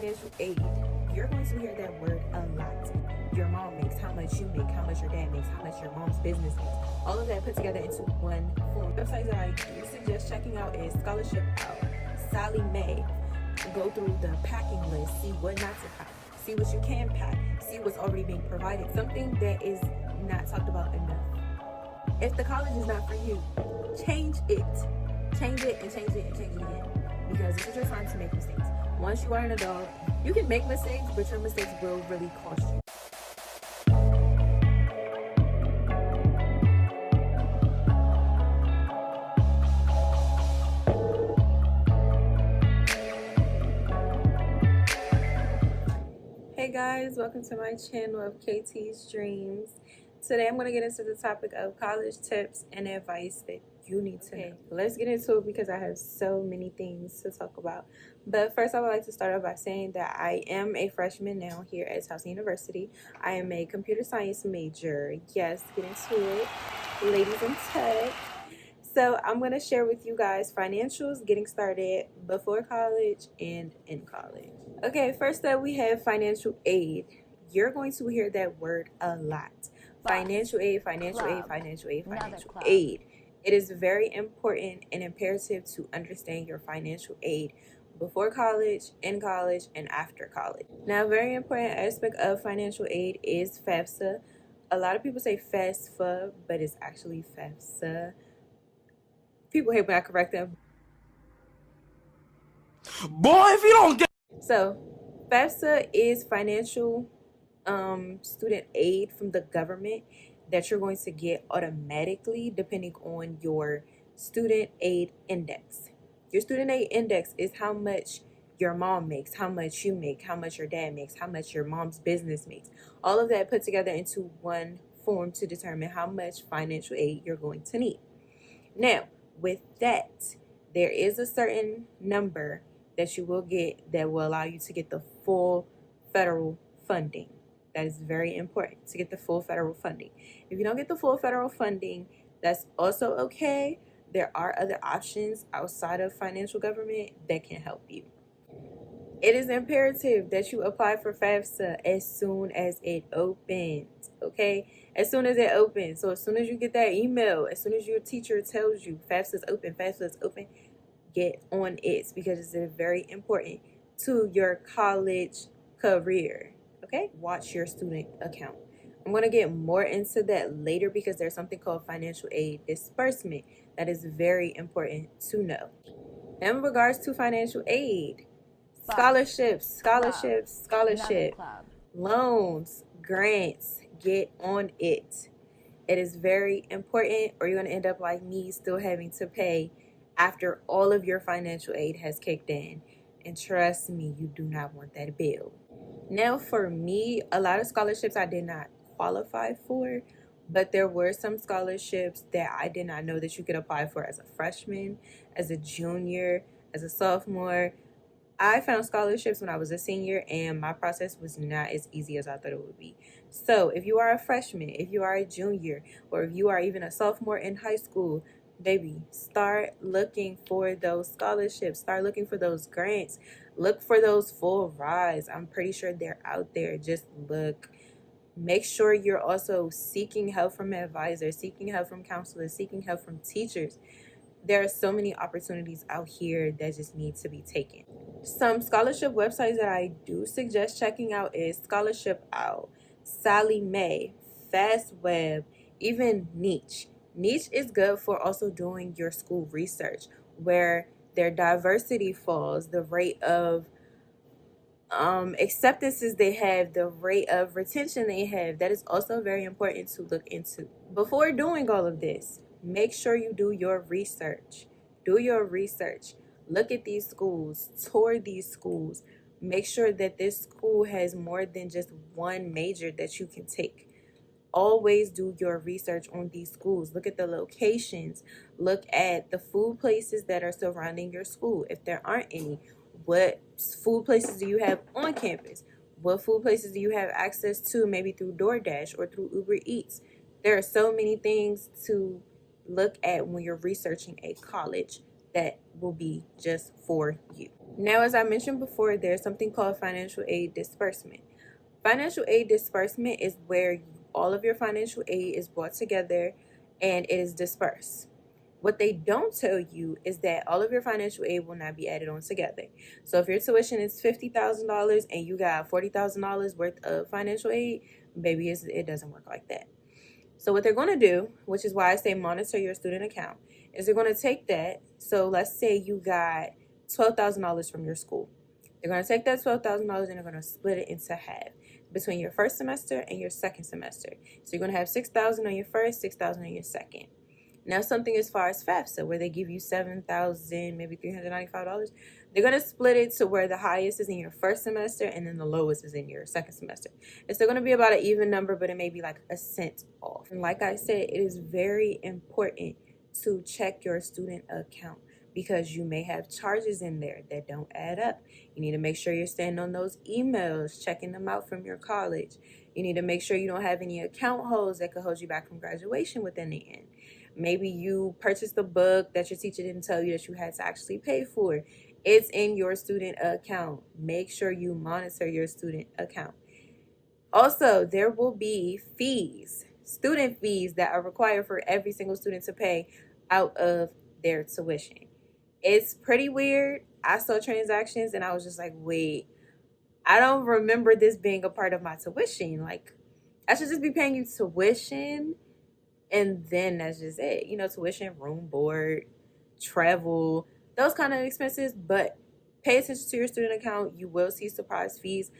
financial aid, you're going to hear that word a lot. Your mom makes, how much you make, how much your dad makes, how much your mom's business makes. All of that put together into one form. Websites that I do suggest checking out is Scholarship Out, Sally Mae. Go through the packing list, see what not to pack, see what you can pack, see what's already being provided, something that is not talked about enough. If the college is not for you, change it. Change it and change it and change it again. Because this is your time to make mistakes. Once you are an adult, you can make mistakes, but your mistakes will really cost you. Hey guys, welcome to my channel of KT's Dreams. Today I'm going to get into the topic of college tips and advice that you need to know. Let's get into it because I have so many things to talk about. But first I would like to start off by saying that I am a freshman now here at Towson University. I am a computer science major. Yes, get into it, ladies in tech. So I'm going to share with you guys financials getting started before college and in college. Okay, first up we have financial aid. You're going to hear that word a lot. Financial aid, financial aid, financial aid, financial aid. It is very important and imperative to understand your financial aid before college, in college, and after college. Now, a very important aspect of financial aid is FAFSA. A lot of people say FAFSA, but it's actually FAFSA. People hate when I correct them. Boy, if you don't get... So, FAFSA is financial student aid from the government that you're going to get automatically depending on your student aid index. Your student aid index is how much your mom makes, how much you make, how much your dad makes, how much your mom's business makes. All of that put together into one form to determine how much financial aid you're going to need. Now, with that, there is a certain number that you will get that will allow you to get the full federal funding. That is very important, to get the full federal funding. If you don't get the full federal funding, that's also okay. There are other options outside of financial government that can help you. It is imperative that you apply for FAFSA as soon as it opens, okay? As soon as it opens. So as soon as you get that email, as soon as your teacher tells you FAFSA is open, get on it because it's very important to your college career, okay? Watch your student account. I'm going to get more into that later because there's something called financial aid disbursement that is very important to know. Now, in regards to financial aid, scholarships, loans, grants, get on it. It is very important, or you're going to end up like me, still having to pay after all of your financial aid has kicked in. And trust me, you do not want that bill. Now, for me, a lot of scholarships I did not qualify for, but there were some scholarships that I did not know that you could apply for as a freshman, as a junior, as a sophomore. I found scholarships when I was a senior, and my process was not as easy as I thought it would be. So if you are a freshman, if you are a junior, or if you are even a sophomore in high school, baby, start looking for those scholarships. Start looking for those grants. Look for those full rides. I'm pretty sure they're out there. Just look. Make sure you're also seeking help from advisors, seeking help from counselors, seeking help from teachers. There are so many opportunities out here that just need to be taken. Some scholarship websites that I do suggest checking out is Scholarship Out, Sally Mae, FastWeb, even Niche. Niche is good for also doing your school research, where their diversity falls, the rate of acceptances they have, the rate of retention they have. That is also very important to look into. Before doing all of this, make sure you do your research. Do your research. Look at these schools, tour these schools. Make sure that this school has more than just one major that you can take. Always do your research on these schools. Look at the locations. Look at the food places that are surrounding your school. If there aren't any, what food places do you have on campus? What food places do you have access to, maybe through DoorDash or through Uber Eats? There are so many things to look at when you're researching a college that will be just for you. Now, as I mentioned before, there's something called financial aid disbursement. Financial aid disbursement is where all of your financial aid is brought together and it is dispersed. What they don't tell you is that all of your financial aid will not be added on together. So if your tuition is $50,000 and you got $40,000 worth of financial aid, baby, it doesn't work like that. So what they're going to do, which is why I say monitor your student account, is they're going to take that. So let's say you got $12,000 from your school. They're going to take that $12,000 and they're going to split it into half between your first semester and your second semester. So you're going to have $6,000 on your first, $6,000 on your second. Now, something as far as FAFSA, where they give you $7,000, maybe $395, they're going to split it to where the highest is in your first semester and then the lowest is in your second semester. It's still going to be about an even number, but it may be like a cent off. And like I said, it is very important to check your student account because you may have charges in there that don't add up. You need to make sure you're staying on those emails, checking them out from your college. You need to make sure you don't have any account holds that could hold you back from graduation within the end. Maybe you purchased a book that your teacher didn't tell you that you had to actually pay for. It's in your student account. Make sure you monitor your student account. Also, there will be fees, student fees that are required for every single student to pay out of their tuition. It's pretty weird. I saw transactions and I was just like, wait, I don't remember this being a part of my tuition. Like, I should just be paying you tuition and then that's just it. You know, tuition, room, board, travel, those kind of expenses. But pay attention to your student account. You will see surprise fees.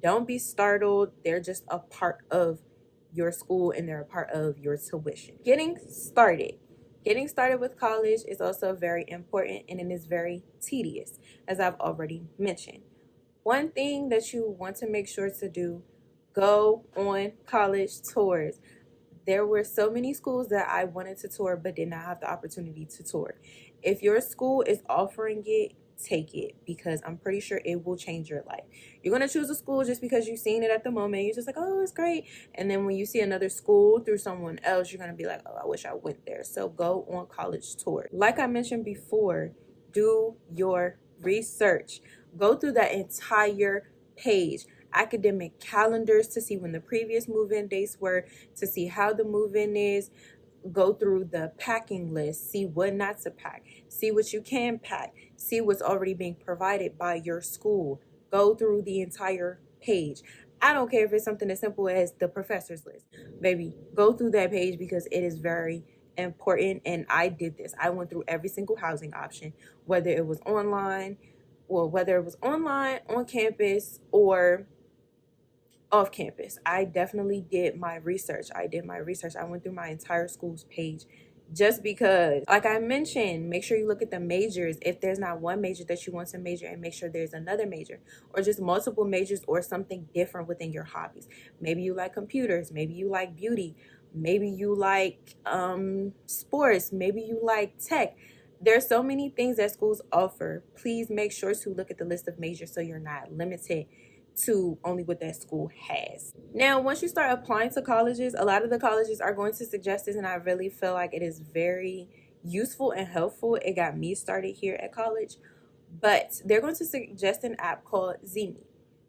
Don't be startled. They're just a part of your school and they're a part of your tuition. Getting started with college is also very important and it is very tedious, as I've already mentioned. One thing that you want to make sure to do, go on college tours. There were so many schools that I wanted to tour but did not have the opportunity to tour. If your school is offering it, take it because I'm pretty sure it will change your life. You're going to choose a school just because you've seen it at the moment. You're just like, oh, it's great. And then when you see another school through someone else, you're going to be like, oh, I wish I went there. So go on college tour. Like I mentioned before, do your research. Go through that entire page. Academic calendars to see when the previous move-in dates were, to see how the move-in is. Go through the packing list, see what not to pack, see what you can pack, see what's already being provided by your school. Go through the entire page. I don't care if it's something as simple as the professor's list. Baby, go through that page because it is very important. And I did this. I went through every single housing option, whether it was online, on campus, or off campus. I definitely did my research. I went through my entire school's page just because, like I mentioned, make sure you look at the majors. If there's not one major that you want to major in, make sure there's another major or just multiple majors or something different within your hobbies. Maybe you like computers. Maybe you like beauty. Maybe you like sports. Maybe you like tech. There's so many things that schools offer. Please make sure to look at the list of majors so you're not limited to only what that school has. Now, once you start applying to colleges, a lot of the colleges are going to suggest this, and I really feel like it is very useful and helpful. It got me started here at college, but they're going to suggest an app called ZMeet.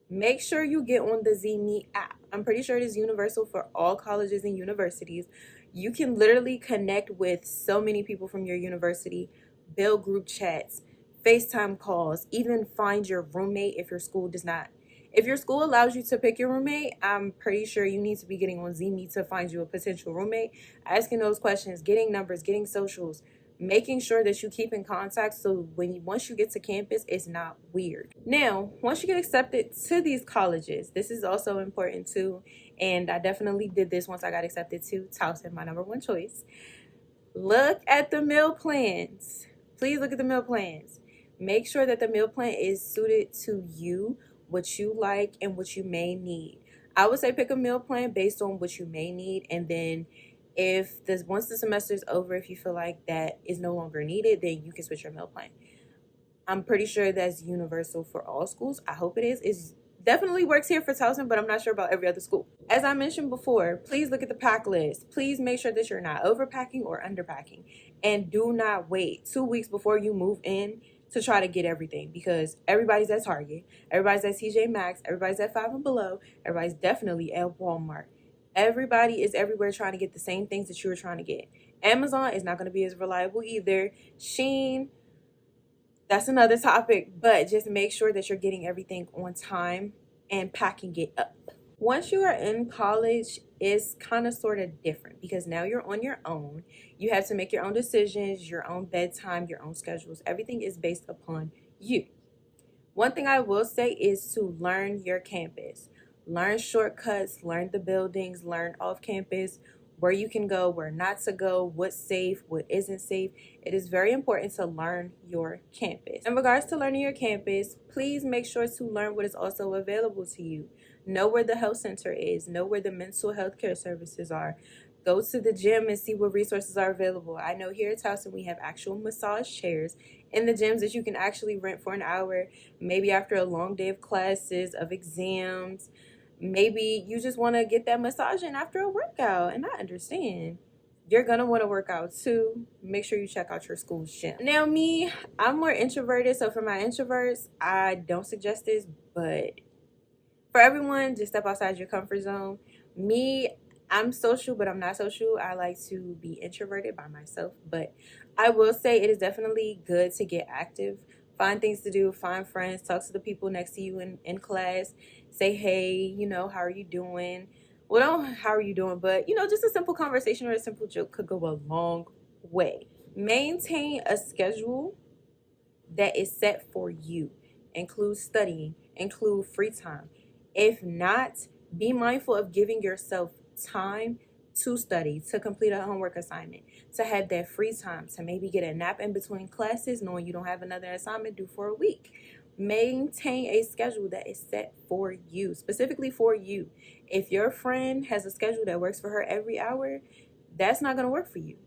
Make sure you get on the ZMeet app. I'm pretty sure it is universal for all colleges and universities. You can literally connect with so many people from your university, build group chats, FaceTime calls, even find your roommate if your school does not. If your school allows you to pick your roommate, I'm pretty sure you need to be getting on ZMeet to find you a potential roommate, asking those questions, getting numbers, getting socials, making sure that you keep in contact so once you get to campus, it's not weird. Now, once you get accepted to these colleges, this is also important too, and I definitely did this once I got accepted to Towson, my number one choice. Look at the meal plans. Please look at the meal plans. Make sure that the meal plan is suited to you, what you like, and what you may need. I would say pick a meal plan based on what you may need, and then once the semester is over, if you feel like that is no longer needed, then you can switch your meal plan. I'm pretty sure that's universal for all schools. I hope it is. It definitely works here for Towson, but I'm not sure about every other school. As I mentioned before, please look at the pack list. Please make sure that you're not overpacking or underpacking, and do not wait 2 weeks before you move in to try to get everything, because everybody's at Target, everybody's at TJ Maxx, everybody's at Five and Below, everybody's definitely at Walmart. Everybody is everywhere trying to get the same things that you were trying to get. Amazon is not going to be as reliable either. Shein, that's another topic, but just make sure that you're getting everything on time and packing it up. Once you are in college, it's kind of sort of different because now you're on your own. You have to make your own decisions, your own bedtime, your own schedules. Everything is based upon you. One thing I will say is to learn your campus. Learn shortcuts, learn the buildings, learn off campus, where you can go, where not to go, what's safe, what isn't safe. It is very important to learn your campus. In regards to learning your campus, please make sure to learn what is also available to you. Know where the health center is. Know where the mental health care services are. Go to the gym and see what resources are available. I know here at Towson we have actual massage chairs in the gyms that you can actually rent for an hour, maybe after a long day of classes, of exams. Maybe you just want to get that massage in after a workout, and I understand. You're going to want to work out too. Make sure you check out your school's gym. Now me, I'm more introverted, so for my introverts, I don't suggest this, but for everyone, just step outside your comfort zone. Me, I'm social, but I'm not social. I like to be introverted by myself, but I will say it is definitely good to get active. Find things to do, find friends, talk to the people next to you in class. Say, hey, how are you doing? Well, don't how are you doing, but, just a simple conversation or a simple joke could go a long way. Maintain a schedule that is set for you. Include studying, include free time. If not, be mindful of giving yourself time to study, to complete a homework assignment, to have that free time, to maybe get a nap in between classes, knowing you don't have another assignment due for a week. Maintain a schedule that is set for you, specifically for you. If your friend has a schedule that works for her every hour, that's not going to work for you.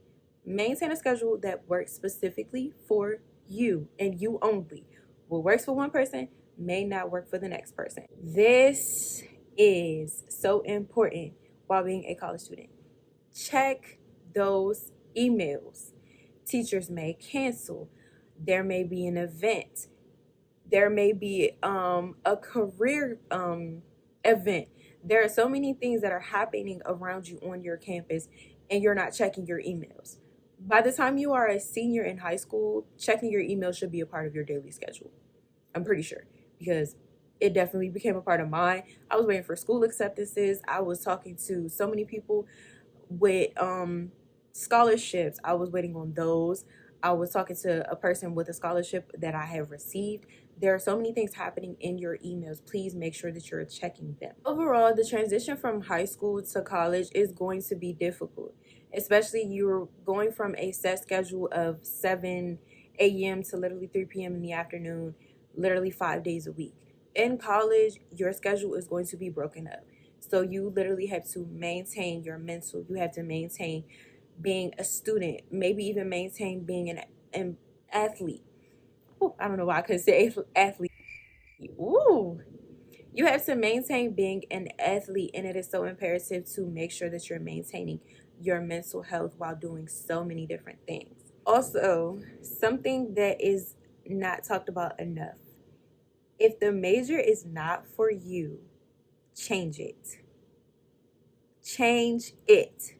Maintain a schedule that works specifically for you and you only. What works for one person may not work for the next person. This is so important while being a college student. Check those emails. Teachers may cancel. There may be an event. There may be a career event. There are so many things that are happening around you on your campus, and you're not checking your emails. By the time you are a senior in high school, checking your email should be a part of your daily schedule. I'm pretty sure, because it definitely became a part of mine. I was waiting for school acceptances. I was talking to so many people with scholarships. I was waiting on those. I was talking to a person with a scholarship that I have received. There are so many things happening in your emails. Please make sure that you're checking them. Overall, the transition from high school to college is going to be difficult, especially you're going from a set schedule of 7 a.m. to literally 3 p.m. in the afternoon, literally 5 days a week. In college, your schedule is going to be broken up. So you literally have to maintain your mental. You have to maintain being a student, maybe even maintain being an athlete. Ooh, I don't know why I couldn't say athlete. Ooh. You have to maintain being an athlete, and it is so imperative to make sure that you're maintaining your mental health while doing so many different things. Also, something that is not talked about enough. If the major is not for you, change it. Change it.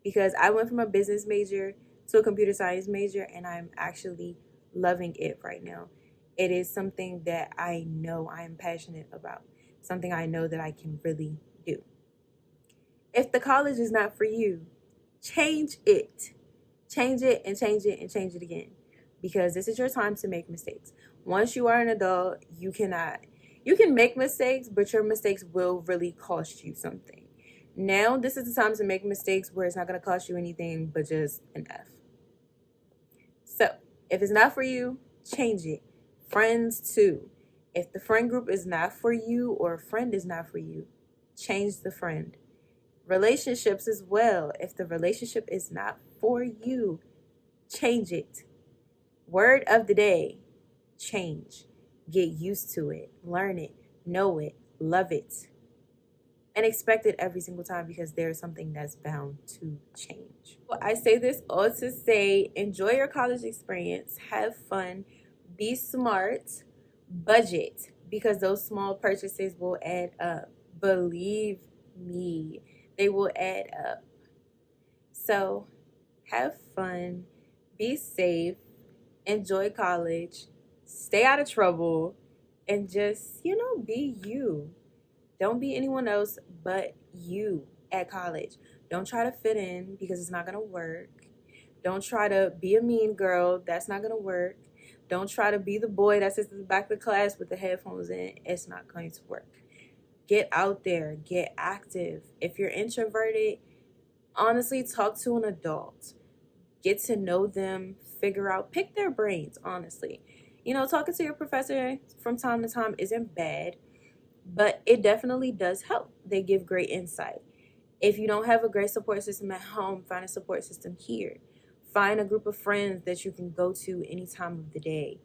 Because I went from a business major to a computer science major, and I'm actually loving it right now. It is something that I know I am passionate about, something I know that I can really do. If the college is not for you, change it. Change it and change it and change it again, because this is your time to make mistakes. Once you are an adult, you can make mistakes, but your mistakes will really cost you something. Now, this is the time to make mistakes where it's not going to cost you anything but just an F. So, if it's not for you, change it. Friends too. If the friend group is not for you, or a friend is not for you, change the friend. Relationships as well. If the relationship is not for you, change it. Word of the day, change. Get used to it. Learn it. Know it. Love it. And expect it every single time, because there's something that's bound to change. Well, I say this all to say, enjoy your college experience. Have fun. Be smart, budget, because those small purchases will add up. Believe me, they will add up. So have fun, be safe, enjoy college, stay out of trouble, and just, be you. Don't be anyone else but you at college. Don't try to fit in because it's not going to work. Don't try to be a mean girl. That's not going to work. Don't try to be the boy that sits at the back of the class with the headphones in. It's not going to work. Get out there. Get active. If you're introverted, honestly, talk to an adult. Get to know them. Figure out, pick their brains, honestly. Talking to your professor from time to time isn't bad, but it definitely does help. They give great insight. If you don't have a great support system at home, find a support system here. Find a group of friends that you can go to any time of the day.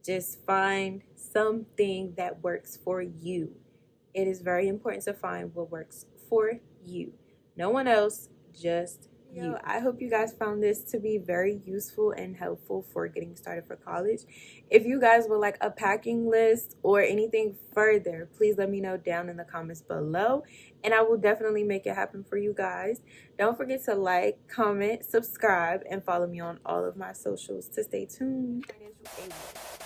Just find something that works for you. It is very important to find what works for you. No one else, just you. I hope you guys found this to be very useful and helpful for getting started for college. If you guys would like a packing list or anything further, please let me know down in the comments below, and I will definitely make it happen for you guys. Don't forget to like, comment, subscribe, and follow me on all of my socials to stay tuned. Financial aid.